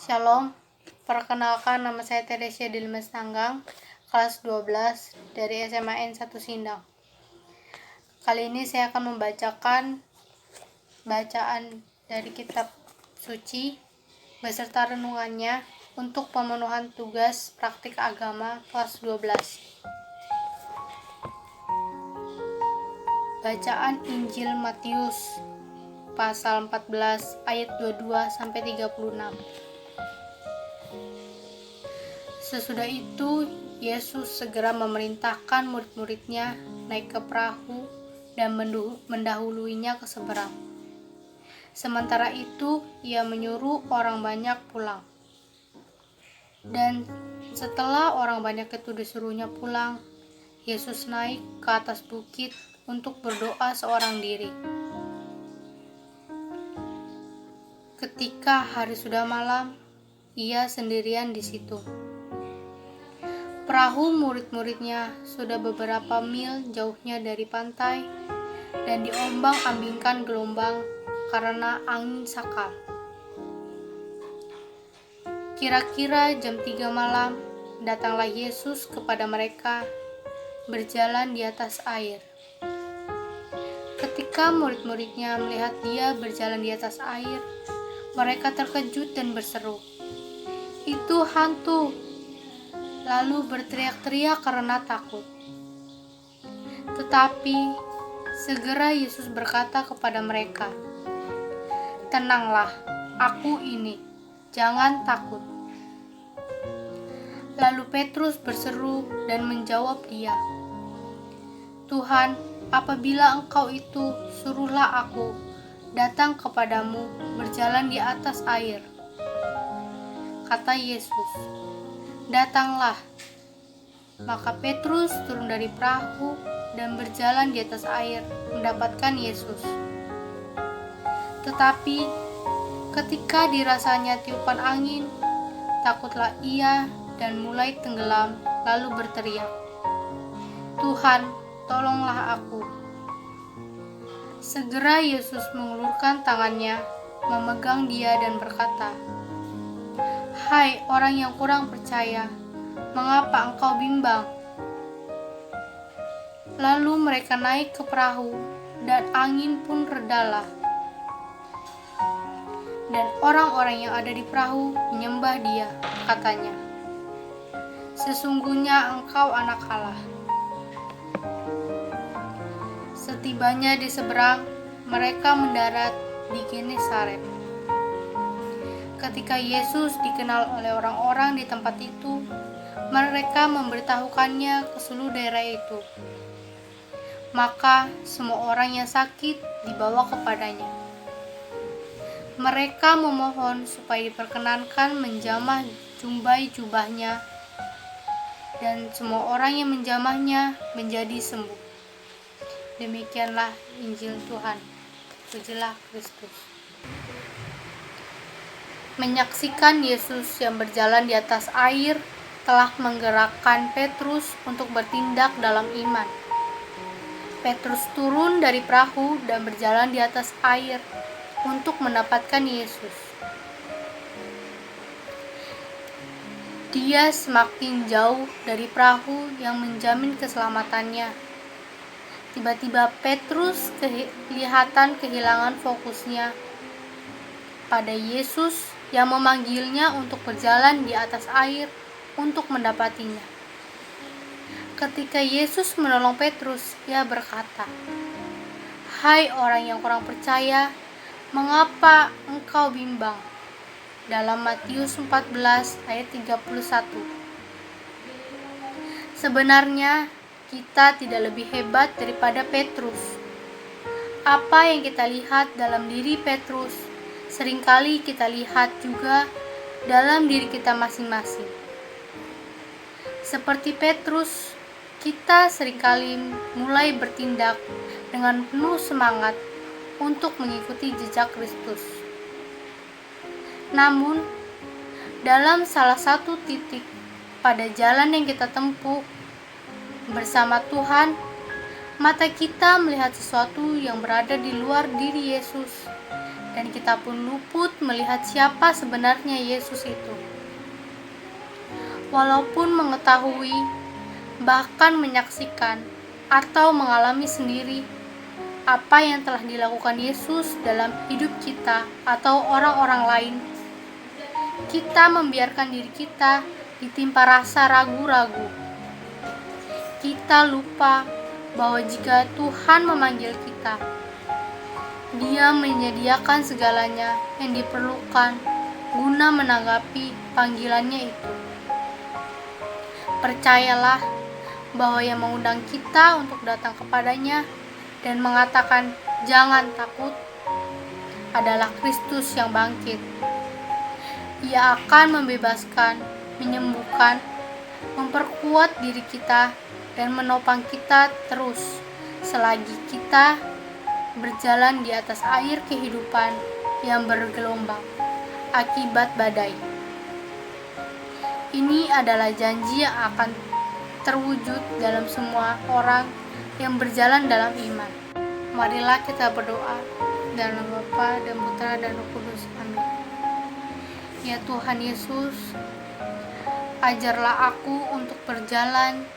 Shalom, perkenalkan nama saya Teresia Dilmas Tanggang, kelas 12 dari SMA N1 Sindang. Kali ini saya akan membacakan bacaan dari kitab suci beserta renungannya untuk pemenuhan tugas praktik agama kelas 12. Bacaan Injil Matius pasal 14 ayat 22 sampai 36. Sesudah itu, Yesus segera memerintahkan murid-muridnya naik ke perahu dan mendahuluinya ke seberang. Sementara itu, ia menyuruh orang banyak pulang. Dan setelah orang banyak itu disuruhnya pulang, Yesus naik ke atas bukit untuk berdoa seorang diri. Ketika hari sudah malam, ia sendirian di situ. Perahu murid-muridnya sudah beberapa mil jauhnya dari pantai dan diombang-ambingkan gelombang karena angin sakal. Kira-kira jam 3 malam, datanglah Yesus kepada mereka berjalan di atas air. Ketika murid-muridnya melihat dia berjalan di atas air, mereka terkejut dan berseru, "Itu hantu!" Lalu berteriak-teriak karena takut. Tetapi segera Yesus berkata kepada mereka, "Tenanglah, aku ini, jangan takut." Lalu Petrus berseru dan menjawab dia, "Tuhan, apabila Engkau itu, suruhlah aku datang kepadamu berjalan di atas air." Kata Yesus, "Datanglah." Maka Petrus turun dari perahu dan berjalan di atas air mendapatkan Yesus. Tetapi ketika dirasanya tiupan angin, takutlah ia dan mulai tenggelam, lalu berteriak, "Tuhan, tolonglah aku." Segera Yesus mengulurkan tangannya, memegang dia dan berkata, "Hai orang yang kurang percaya, mengapa engkau bimbang?" Lalu mereka naik ke perahu, dan angin pun redalah. Dan orang-orang yang ada di perahu menyembah dia, katanya, "Sesungguhnya engkau anak Allah." Setibanya di seberang, mereka mendarat di Genesaret. Ketika Yesus dikenal oleh orang-orang di tempat itu, mereka memberitahukannya ke seluruh daerah itu. Maka semua orang yang sakit dibawa kepadanya. Mereka memohon supaya diperkenankan menjamah jumbai jubahnya, dan semua orang yang menjamahnya menjadi sembuh. Demikianlah Injil Tuhan. Pujilah Kristus. Menyaksikan Yesus yang berjalan di atas air telah menggerakkan Petrus untuk bertindak dalam iman. Petrus turun dari perahu dan berjalan di atas air untuk mendapatkan Yesus. Dia semakin jauh dari perahu yang menjamin keselamatannya. Tiba-tiba Petrus kelihatan kehilangan fokusnya pada Yesus yang memanggilnya untuk berjalan di atas air untuk mendapatinya. Ketika Yesus menolong Petrus, ia berkata, "Hai orang yang kurang percaya, mengapa engkau bimbang?" Dalam Matius 14 ayat 31. Sebenarnya kita tidak lebih hebat daripada Petrus. Apa yang kita lihat dalam diri Petrus, seringkali kita lihat juga dalam diri kita masing-masing. Seperti Petrus, kita seringkali mulai bertindak dengan penuh semangat untuk mengikuti jejak Kristus. Namun, dalam salah satu titik pada jalan yang kita tempuh bersama Tuhan, mata kita melihat sesuatu yang berada di luar diri Yesus dan kita pun luput melihat siapa sebenarnya Yesus itu. Walaupun mengetahui, bahkan menyaksikan atau mengalami sendiri apa yang telah dilakukan Yesus dalam hidup kita atau orang-orang lain, kita membiarkan diri kita ditimpa rasa ragu-ragu. Kita lupa bahwa jika Tuhan memanggil kita, Dia menyediakan segalanya yang diperlukan guna menanggapi panggilannya itu. Percayalah bahwa yang mengundang kita untuk datang kepadanya dan mengatakan jangan takut adalah Kristus yang bangkit. Ia akan membebaskan, menyembuhkan, memperkuat diri kita dan menopang kita terus selagi kita berjalan di atas air kehidupan yang bergelombang akibat badai. Ini adalah janji yang akan terwujud dalam semua orang yang berjalan dalam iman. Marilah kita berdoa dalam nama Bapa dan Putra dan Roh Kudus. Amin. Ya Tuhan Yesus, ajarlah aku untuk berjalan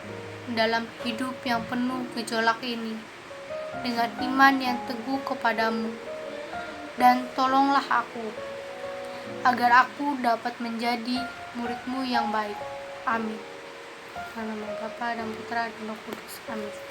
dalam hidup yang penuh gejolak ini dengan iman yang teguh kepadamu, dan tolonglah aku agar aku dapat menjadi murid-Mu yang baik. Amin. Dalam nama Bapa dan Putra dan Roh Kudus. Amin.